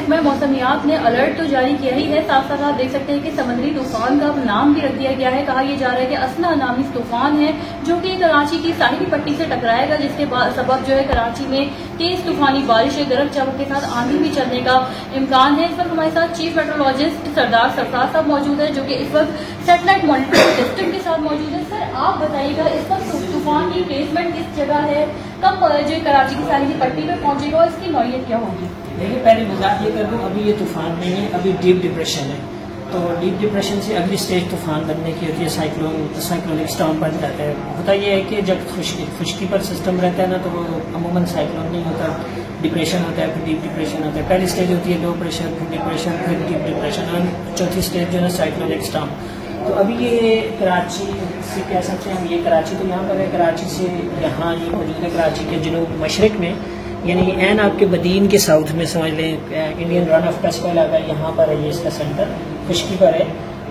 महकमा मौसमियात ने अलर्ट तो जारी किया ही है, साथ साथ आप देख सकते हैं कि समुद्री तूफान का नाम भी रख दिया गया है। कहा यह जा रहा है कि असना नामी तूफान है जो कि कराची की साहिली पट्टी से टकराएगा, जिसके सबब जो है कराची में तेज तूफानी बारिश, गरज चमक के साथ आंधी भी चलने का इम्कान है। इस वक्त हमारे साथ चीफ मेट्रोलॉजिस्ट सरदार सरफराज साहब मौजूद है, जो कि इस वक्त सैटेलाइट मॉनिटरिंग सिस्टम के साथ मौजूद है। सर, आप बताइएगा इस वक्त तूफान की प्लेसमेंट किस जगह है, कब जो कराची की साहिली पट्टी पर पहुंचेगा और इसकी नौयत क्या होगी? देखिए, पहले वजाहत ये कर दूँ, अभी ये तूफान नहीं है, अभी डीप डिप्रेशन है। तो डीप डिप्रेशन से अगली स्टेज तूफान बनने की होती है, साइक्लोनिक स्टॉर्म बन जाता है। होता ये है कि जब खुश्की पर सिस्टम रहता है ना, तो वो अमूमन साइक्लोन नहीं होता, डिप्रेशन होता है, फिर डीप डिप्रेशन होता है। पहली स्टेज होती है लो प्रेशर, फिर डिप्रेशन, फिर डीप डिप्रेशन, और चौथी स्टेज जो है साइक्लोनिक स्टॉर्म। तो अभी ये कराची से कह सकते हैं हम, ये कराची तो यहाँ पर है, कराची से यहाँ ये मौजूद है कराची के जनूब मशरक में, यानी एन आपके बदीन के साउथ में समझ लें, इंडियन रन ऑफ टच का इलाका यहाँ पर है, ये इसका सेंटर खुश्की पर है।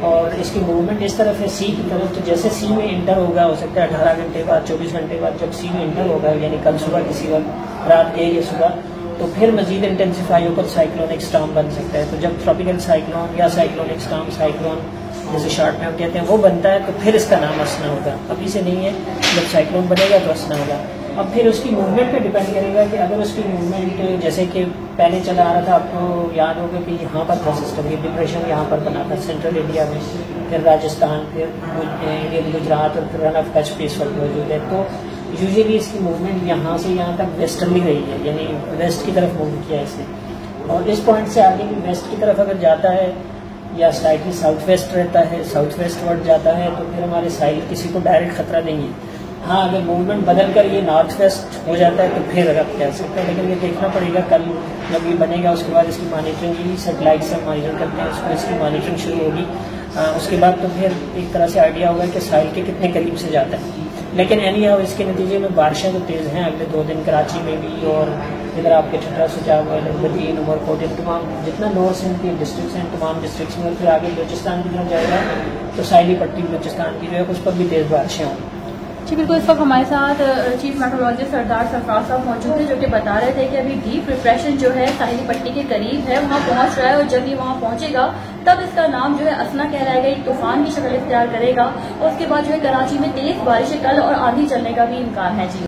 और इसकी मूवमेंट इस तरफ है सी की तरफ, तो जैसे सी में इंटर होगा, हो सकता है 18 घंटे बाद, 24 घंटे बाद जब सी में इंटर होगा, यानी कल सुबह किसी वक्त, रात के या सुबह, तो फिर मजीद इंटेंसिफाई होकर साइक्लोनिक स्टॉर्म बन सकता है। तो जब ट्रॉपिकल साइक्लोन या साइक्लोनिक स्टॉर्म, साइक्लोन जैसे शॉर्ट में हम कहते हैं, वो बनता है, तो फिर इसका नाम असना होगा। अभी से नहीं है, जब साइक्लोन बनेगा तो असना होगा। अब फिर उसकी मूवमेंट पे डिपेंड करेगा कि अगर उसकी मूवमेंट जैसे कि पहले चला आ रहा था, आपको याद होगा कि यहाँ पर था सिस्टम, ये डिप्रेशन यहाँ पर बना था सेंट्रल इंडिया में, फिर राजस्थान, फिर इंडियन गुजरात, और फिर रन ऑफ कच्छ पे इस वक्त मौजूद है। तो यूजुअली इसकी मूवमेंट यहाँ से यहाँ तक वेस्टर्ली रही है, यानी वेस्ट की तरफ मूव किया इसने, और इस पॉइंट से आगे भी वेस्ट की तरफ अगर जाता है या स्लाइटली साउथ वेस्ट रहता है, साउथ वेस्ट वर्ड जाता है, तो फिर हमारे साइड किसी को डायरेक्ट खतरा नहीं है। हाँ, अगर मूवमेंट बदल कर ये नॉर्थ वेस्ट हो जाता है तो फिर आप कह सकते हैं, लेकिन ये देखना पड़ेगा कल जब ये बनेगा, उसके बाद इसकी मॉनिटरिंग ही सेटेलाइट से मॉनिटर करते हैं, उसको इसकी मॉनिटरिंग शुरू होगी। उसके बाद तो फिर एक तरह से आइडिया होगा कि साहिल के कितने करीब से जाता है। लेकिन एनी हाउ इसके नतीजे में बारिशें तो तेज़ हैं अगले 2 दिन कराची में भी, और इधर आपके छठा सुजाब, बदीन, उमरकोट, तमाम जितना लोअर सिंध के डिस्ट्रिक्ट्स हैं, तमाम डिस्ट्रिक्ट्स में, फिर आगे बलूचिस्तान की तरफ जाएगा तो साहिली पट्टी बलूचिस्तान की जो है उस पर भी तेज़ बारिशें होंगी। जी बिल्कुल, इस वक्त हमारे साथ चीफ मेट्रोलॉजिस्ट सरदार सरफराज साहब मौजूद हैं, जो कि बता रहे थे कि अभी डीप डिप्रेशन जो है साहिली पट्टी के करीब है, वहाँ पहुँच रहा है, और जब ये वहाँ पहुँचेगा तब इसका नाम जो है असना कहलाएगा, एक तूफान की शक्ल इख्तियार करेगा, और उसके बाद जो है कराची में तेज बारिश कल और आंधी चलने का भी इम्कान है। जी।